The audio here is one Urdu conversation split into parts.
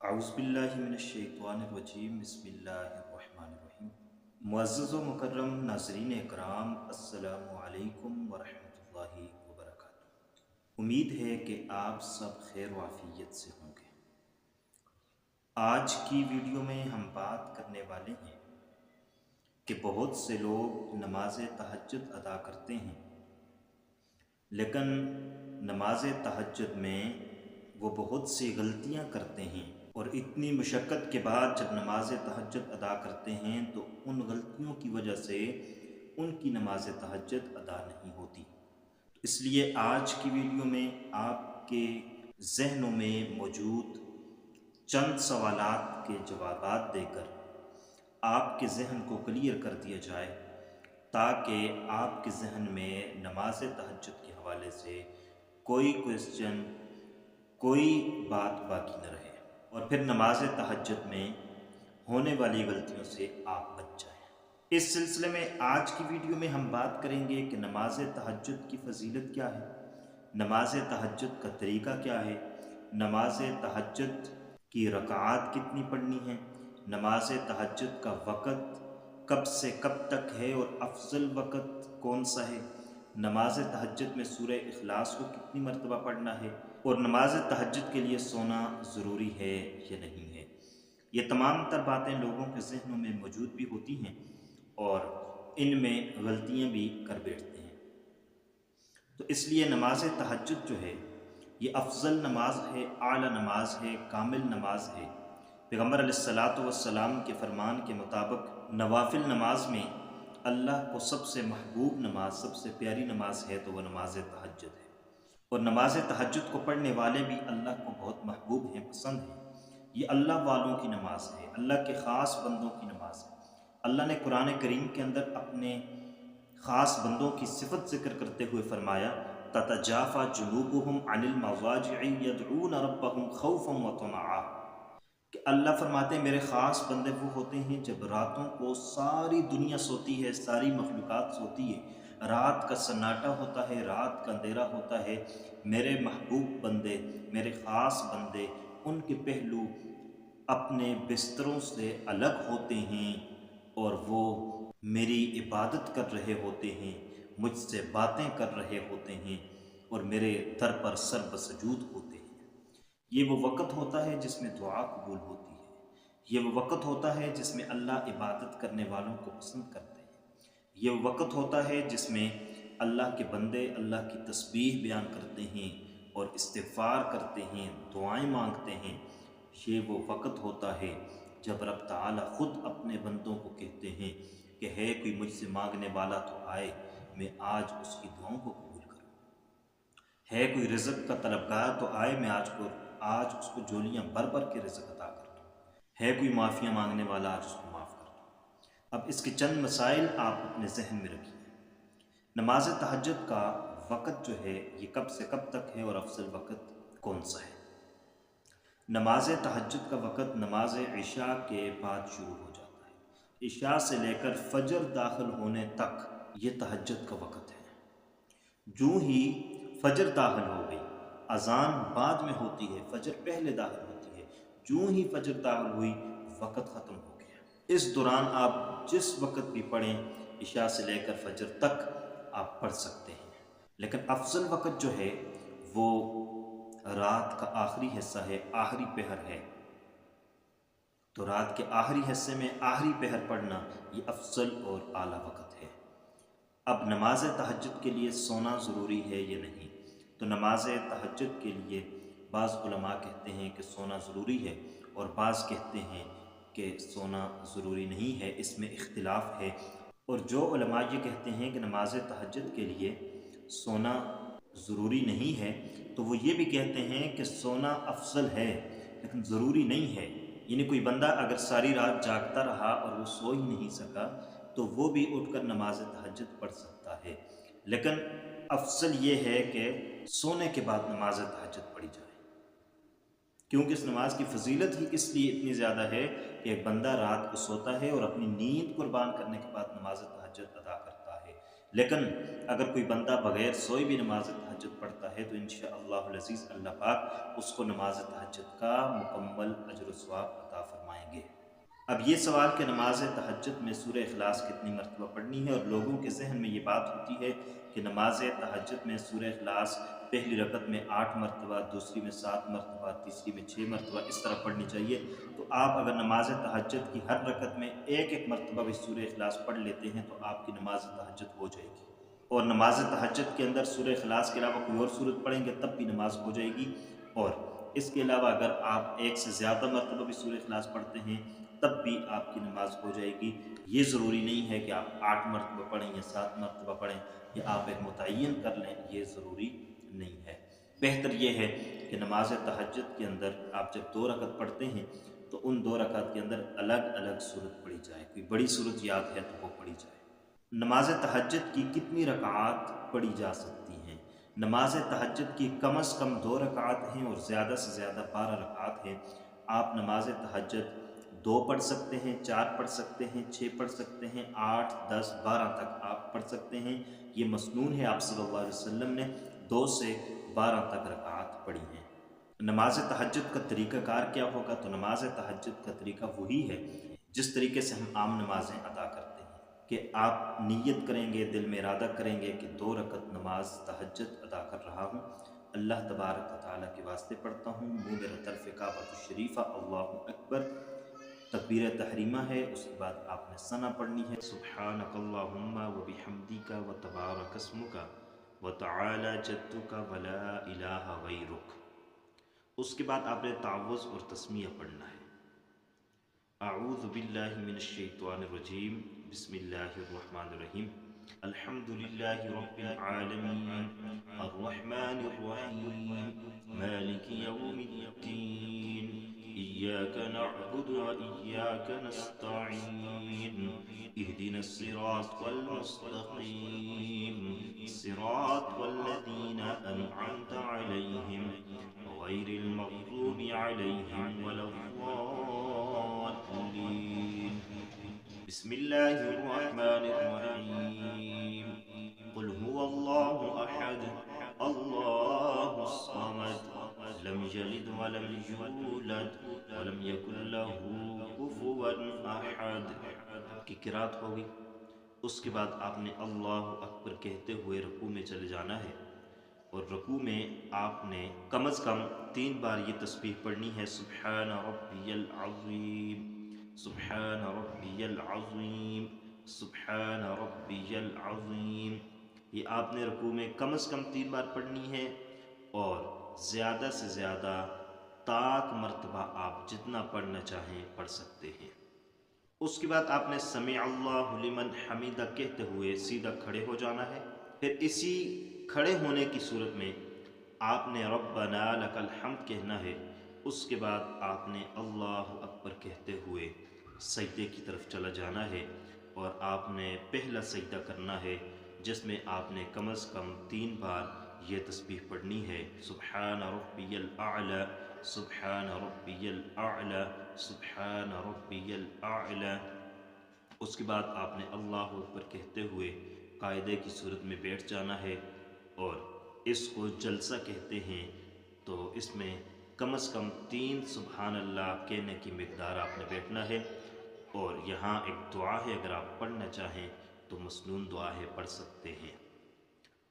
اعوذ باللہ من الشیطان الرجیم بسم اللہ الرحمن الرحیم۔ معزز و مکرم ناظرین اکرام، السلام علیکم ورحمۃ اللہ وبرکاتہ۔ امید ہے کہ آپ سب خیر و عافیت سے ہوں گے۔ آج کی ویڈیو میں ہم بات کرنے والے ہیں کہ بہت سے لوگ نماز تہجد ادا کرتے ہیں، لیکن نماز تہجد میں وہ بہت سی غلطیاں کرتے ہیں، اور اتنی مشقت کے بعد جب نماز تہجد ادا کرتے ہیں تو ان غلطیوں کی وجہ سے ان کی نماز تہجد ادا نہیں ہوتی۔ تو اس لیے آج کی ویڈیو میں آپ کے ذہنوں میں موجود چند سوالات کے جوابات دے کر آپ کے ذہن کو کلیئر کر دیا جائے، تاکہ آپ کے ذہن میں نماز تہجد کے حوالے سے کوئی کوئسچن، کوئی بات باقی نہ رہے، اور پھر نماز تہجد میں ہونے والی غلطیوں سے آپ بچ جائیں۔ اس سلسلے میں آج کی ویڈیو میں ہم بات کریں گے کہ نماز تہجد کی فضیلت کیا ہے، نماز تہجد کا طریقہ کیا ہے، نماز تہجد کی رکعات کتنی پڑھنی ہیں، نماز تہجد کا وقت کب سے کب تک ہے اور افضل وقت کون سا ہے، نماز تہجد میں سورہ اخلاص کو کتنی مرتبہ پڑھنا ہے، اور نماز تہجد کے لیے سونا ضروری ہے یا نہیں ہے۔ یہ تمام تر باتیں لوگوں کے ذہنوں میں موجود بھی ہوتی ہیں اور ان میں غلطیاں بھی کر بیٹھتے ہیں۔ تو اس لیے نماز تہجد جو ہے یہ افضل نماز ہے، اعلیٰ نماز ہے، کامل نماز ہے۔ پیغمبر علیہ الصلاۃ والسلام کے فرمان کے مطابق نوافل نماز میں اللہ کو سب سے محبوب نماز، سب سے پیاری نماز ہے تو وہ نماز تہجد ہے، اور نماز تہجد کو پڑھنے والے بھی اللہ کو بہت محبوب ہیں، پسند ہیں۔ یہ اللہ والوں کی نماز ہے، اللہ کے خاص بندوں کی نماز ہے۔ اللہ نے قرآن کریم کے اندر اپنے خاص بندوں کی صفت ذکر کرتے ہوئے فرمایا تتجافى جنوبهم عن المضاجع يدعون ربهم خوفا وطمعا، کہ اللہ فرماتے ہیں میرے خاص بندے وہ ہوتے ہیں جب راتوں کو ساری دنیا سوتی ہے، ساری مخلوقات سوتی ہے، رات کا سناٹا ہوتا ہے، رات کا اندھیرا ہوتا ہے، میرے محبوب بندے، میرے خاص بندے، ان کے پہلو اپنے بستروں سے الگ ہوتے ہیں اور وہ میری عبادت کر رہے ہوتے ہیں، مجھ سے باتیں کر رہے ہوتے ہیں اور میرے در پر سر بسجود ہوتے ہیں۔ یہ وہ وقت ہوتا ہے جس میں دعا قبول ہوتی ہے، یہ وہ وقت ہوتا ہے جس میں اللہ عبادت کرنے والوں کو پسند کرتے ہیں، یہ وہ وقت ہوتا ہے جس میں اللہ کے بندے اللہ کی تسبیح بیان کرتے ہیں اور استغفار کرتے ہیں، دعائیں مانگتے ہیں۔ یہ وہ وقت ہوتا ہے جب رب تعالی خود اپنے بندوں کو کہتے ہیں کہ ہے کوئی مجھ سے مانگنے والا تو آئے، میں آج اس کی دعاؤں کو قبول کروں، ہے کوئی رزق کا طلبگار تو آئے، میں آج اس کو جولیاں بھر بھر کے رزق عطا کر دوں، ہے کوئی معافیاں مانگنے والا آج اس کو معاف کر دوں۔ اب اس کے چند مسائل آپ اپنے ذہن میں رکھیے۔ نماز تہجد کا وقت جو ہے یہ کب سے کب تک ہے اور افضل وقت کون سا ہے؟ نماز تہجد کا وقت نماز عشاء کے بعد شروع ہو جاتا ہے، عشاء سے لے کر فجر داخل ہونے تک یہ تہجد کا وقت ہے۔ جو ہی فجر داخل ہو گئی، اذان بعد میں ہوتی ہے، فجر پہلے داخل ہوتی ہے، جو ہی فجر داخل ہوئی وقت ختم ہو گیا۔ اس دوران آپ جس وقت بھی پڑھیں، عشاء سے لے کر فجر تک آپ پڑھ سکتے ہیں، لیکن افضل وقت جو ہے وہ رات کا آخری حصہ ہے، آخری پہر ہے۔ تو رات کے آخری حصے میں آخری پہر پڑھنا یہ افضل اور اعلیٰ وقت ہے۔ اب نماز تہجد کے لیے سونا ضروری ہے یا نہیں؟ تو نماز تہجد کے لیے بعض علماء کہتے ہیں کہ سونا ضروری ہے، اور بعض کہتے ہیں کہ سونا ضروری نہیں ہے، اس میں اختلاف ہے۔ اور جو علماء یہ کہتے ہیں کہ نماز تہجد کے لیے سونا ضروری نہیں ہے، تو وہ یہ بھی کہتے ہیں کہ سونا افضل ہے لیکن ضروری نہیں ہے۔ یعنی کوئی بندہ اگر ساری رات جاگتا رہا اور وہ سو ہی نہیں سکا تو وہ بھی اٹھ کر نماز تہجد پڑھ سکتا ہے، لیکن افضل یہ ہے کہ سونے کے بعد نماز تہجد پڑھی جائے، کیونکہ اس نماز کی فضیلت ہی اس لیے اتنی زیادہ ہے کہ ایک بندہ رات کو سوتا ہے اور اپنی نیند قربان کرنے کے بعد نماز تہجد ادا کرتا ہے، لیکن اگر کوئی بندہ بغیر سوئے بھی نماز تہجد پڑھتا ہے تو انشاءاللہ العزیز اللہ پاک اس کو نماز تہجد کا مکمل اجر و ثواب عطا فرمائیں گے۔ اب یہ سوال کہ نماز تہجد میں سورہ اخلاص کتنی مرتبہ پڑھنی ہے، اور لوگوں کے ذہن میں یہ بات ہوتی ہے کہ نماز تہجد میں سورہ اخلاص پہلی رکعت میں 8 مرتبہ، دوسری میں 7 مرتبہ، تیسری میں 6 مرتبہ اس طرح پڑھنی چاہیے۔ تو آپ اگر نماز تہجد کی ہر رکعت میں ایک ایک مرتبہ بھی سورہ اخلاص پڑھ لیتے ہیں تو آپ کی نماز تہجد ہو جائے گی، اور نماز تہجد کے اندر سورہ اخلاص کے علاوہ کوئی اور سورت پڑھیں گے تب بھی نماز ہو جائے گی، اور اس کے علاوہ اگر آپ ایک سے زیادہ مرتبہ بھی سورہ اخلاص پڑھتے ہیں تب بھی آپ کی نماز ہو جائے گی۔ یہ ضروری نہیں ہے کہ آپ 8 مرتبہ پڑھیں یا 7 مرتبہ پڑھیں، یا آپ ایک متعین کر لیں، یہ ضروری نہیں ہے۔ بہتر یہ ہے کہ نماز تہجد کے اندر آپ جب 2 رکعت پڑھتے ہیں تو ان 2 رکعت کے اندر الگ الگ صورت پڑھی جائے، کوئی بڑی صورت یاد ہے تو وہ پڑھی جائے۔ نماز تہجد کی کتنی رکعات پڑھی جا سکتی ہیں؟ نماز تہجد کی کم از کم 2 رکعات ہیں اور زیادہ سے زیادہ 12 رکعات ہیں۔ آپ نماز تہجد 2 پڑھ سکتے ہیں، 4 پڑھ سکتے ہیں، 6 پڑھ سکتے ہیں، 8، 10، 12 تک آپ پڑھ سکتے ہیں۔ یہ مسنون ہے، آپ صلی اللہ علیہ وسلم نے 2 سے 12 تک رکعات پڑھی ہیں۔ نماز تہجد کا طریقہ کار کیا ہوگا؟ تو نماز تہجد کا طریقہ وہی ہے جس طریقے سے ہم عام نمازیں ادا کرتے ہیں، کہ آپ نیت کریں گے، دل میں ارادہ کریں گے کہ 2 رکعت نماز تہجد ادا کر رہا ہوں، اللہ تبارک و تعالیٰ کے واسطے پڑھتا ہوں، منہ میرا طرف کعبۃ الشریفہ، اللہ اکبر، تکبیر تحریمہ ہے، اس کے بعد آپ نے ثنا پڑھنی ہے، سبحانک اللہم و بحمدک و تبارک اسمک و تعالی جدک و لا الہ غیرک۔ اس کے بعد آپ نے تعوذ اور تسمیہ پڑھنا ہے۔ اعوذ باللہ من الشیطان الرجیم، بسم اللہ الرحمن الرحیم، الحمد للہ رب العالمین، الرحمن الرحیم، مالک یوم الدین، ایاک نعبد و ایاک نستعین، اہدنا الصراط المستقیم، صراط الذین انعمت علیہم غیر المغضوب علیہم ولا الضالین۔ بسم اللہ الرحمن الرحیم، قل هو اللہ احد، اللہ الصمد، لم یلد ولم یولد ولم یکن له کفوا احد کی قرات ہوگی۔ اس کے بعد آپ نے اللہ اکبر کہتے ہوئے رکوع میں چلے جانا ہے، اور رکوع میں آپ نے کم از کم 3 بار یہ تسبیح پڑھنی ہے، سبحان ربی العظیم، سبحان ربی العظیم، سبحان ربی العظیم۔ یہ آپ نے رکوع میں کم از کم 3 بار پڑھنی ہے، اور زیادہ سے زیادہ طاق مرتبہ آپ جتنا پڑھنا چاہیں پڑھ سکتے ہیں۔ اس کے بعد آپ نے سمع اللہ لمن حمیدہ کہتے ہوئے سیدھا کھڑے ہو جانا ہے۔ پھر اسی کھڑے ہونے کی صورت میں آپ نے ربنا لک الحمد کہنا ہے۔ اس کے بعد آپ نے اللہ اکبر کہتے ہوئے سجدے کی طرف چلا جانا ہے، اور آپ نے پہلا سجدہ کرنا ہے جس میں آپ نے کم از کم 3 بار یہ تسبیح پڑھنی ہے، سبحان ربی الاعلی، سبحان ربی الاعلی، سبحان ربی الاعلی۔ اس کے بعد آپ نے اللہ اکبر کہتے ہوئے قاعدے کی صورت میں بیٹھ جانا ہے، اور اس کو جلسہ کہتے ہیں، تو اس میں کم از کم 3 سبحان اللہ کہنے کی مقدار آپ نے بیٹھنا ہے۔ اور یہاں ایک دعا ہے، اگر آپ پڑھنا چاہیں تو مسنون دعا ہے، پڑھ سکتے ہیں،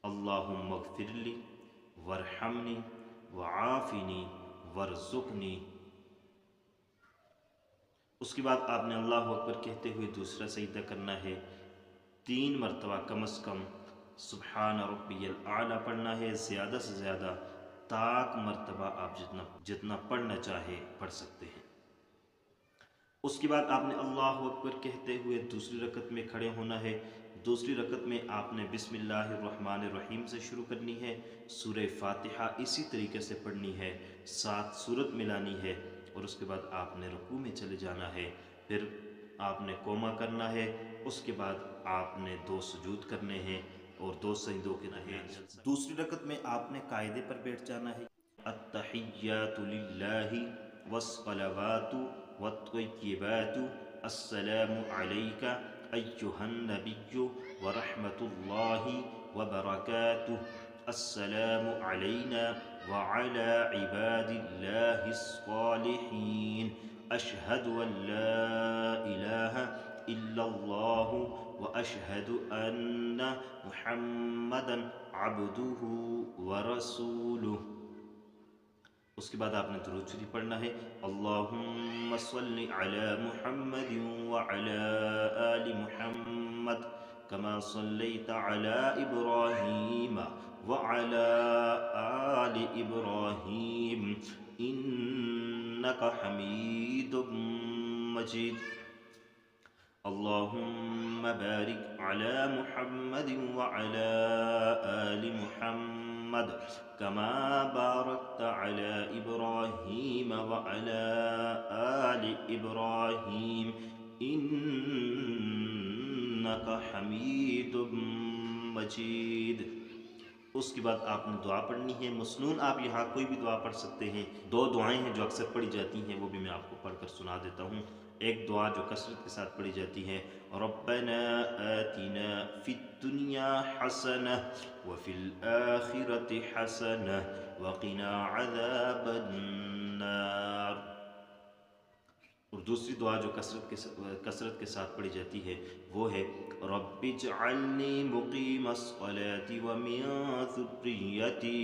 اللہم اغفر لی وارحمنی وعافنی وارزقنی۔ اس کے بعد آپ نے اللہ اکبر کہتے ہوئے دوسرا سجدہ کرنا ہے، 3 مرتبہ کم از کم سبحان ربی الاعلی پڑھنا ہے، زیادہ سے زیادہ طاق مرتبہ آپ جتنا پڑھنا چاہے پڑھ سکتے ہیں۔ اس کے بعد آپ نے اللہ اکبر کہتے ہوئے دوسری رکعت میں کھڑے ہونا ہے۔ دوسری رکعت میں آپ نے بسم اللہ الرحمن الرحیم سے شروع کرنی ہے، سورہ فاتحہ اسی طریقے سے پڑھنی ہے، 7 سورت ملانی ہے، اور اس کے بعد آپ نے رکوع میں چلے جانا ہے، پھر آپ نے قوما کرنا ہے، اس کے بعد آپ نے 2 سجود کرنے ہیں اور 2 سجدوں کے ہیں۔ دوسری رکعت میں آپ نے قاعدے پر بیٹھ جانا ہے، التحیات للہ والصلوات والطیبات السلام علیکہ أيها النبي ورحمة الله وبركاته. السلام علينا وعلى عباد الله الصالحين. أشهد أن لا إله إلا الله وأشهد أن محمدا عبده ورسوله. اس کے بعد آپ نے درود شریف پڑھنا ہے، اللہم صلی علی محمد وعلی آل محمد کما صلیت علی ابراہیم وعلی آل ابراہیم انک حمید مجید. اللہم بارک علی محمد وعلی آل محمد كما باركت على إبراهيم وعلى آل إبراهيم إنك حميد مجيد. اس کے بعد آپ نے دعا پڑھنی ہے مسنون. آپ یہاں کوئی بھی دعا پڑھ سکتے ہیں. دو دعائیں ہیں جو اکثر پڑھی جاتی ہیں، وہ بھی میں آپ کو پڑھ کر سنا دیتا ہوں. ایک دعا جو کثرت کے ساتھ پڑھی جاتی ہے، ربنا آتنا فی الدنیا حسنہ وفی الآخرۃ حسنہ وقنا عذاب النار. اور دوسری دعا جو کثرت کے ساتھ پڑھی جاتی ہے وہ ہے رب اجعلنی مقیم الصلاۃ ومن ذریتی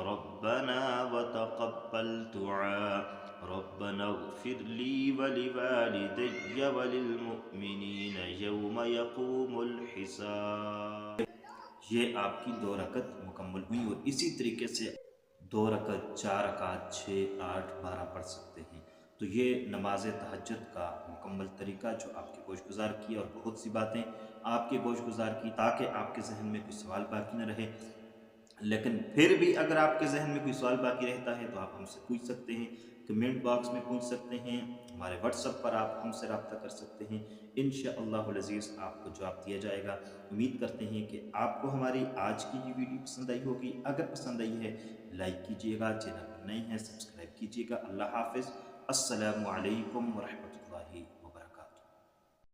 ربنا وتقبل دعاء ربنا اغفر لی ولوالدی وللمؤمنین یوم یقوم الحساب. یہ آپ کی 2 رکعت مکمل ہوئی، اور اسی طریقے سے 2 رکعت، 4 رکعت، 6، 8، 12 پڑھ سکتے ہیں. تو یہ نماز تہجد کا مکمل طریقہ جو آپ کے گوش گزار کی، اور بہت سی باتیں آپ کے گوش گزار کی تاکہ آپ کے ذہن میں کوئی سوال باقی نہ رہے. لیکن پھر بھی اگر آپ کے ذہن میں کوئی سوال باقی رہتا ہے تو آپ ہم سے پوچھ سکتے ہیں، کمنٹ باکس میں پوچھ سکتے ہیں، ہمارے واٹس ایپ پر آپ ہم سے رابطہ کر سکتے ہیں. انشاءاللہ العزیز آپ کو جواب دیا جائے گا. امید کرتے ہیں کہ آپ کو ہماری آج کی یہ ویڈیو پسند آئی ہوگی. اگر پسند آئی ہے لائک کیجیے گا، چینل پر نئے ہیں سبسکرائب کیجیے گا. اللہ حافظ. السلام علیکم ورحمۃ اللہ.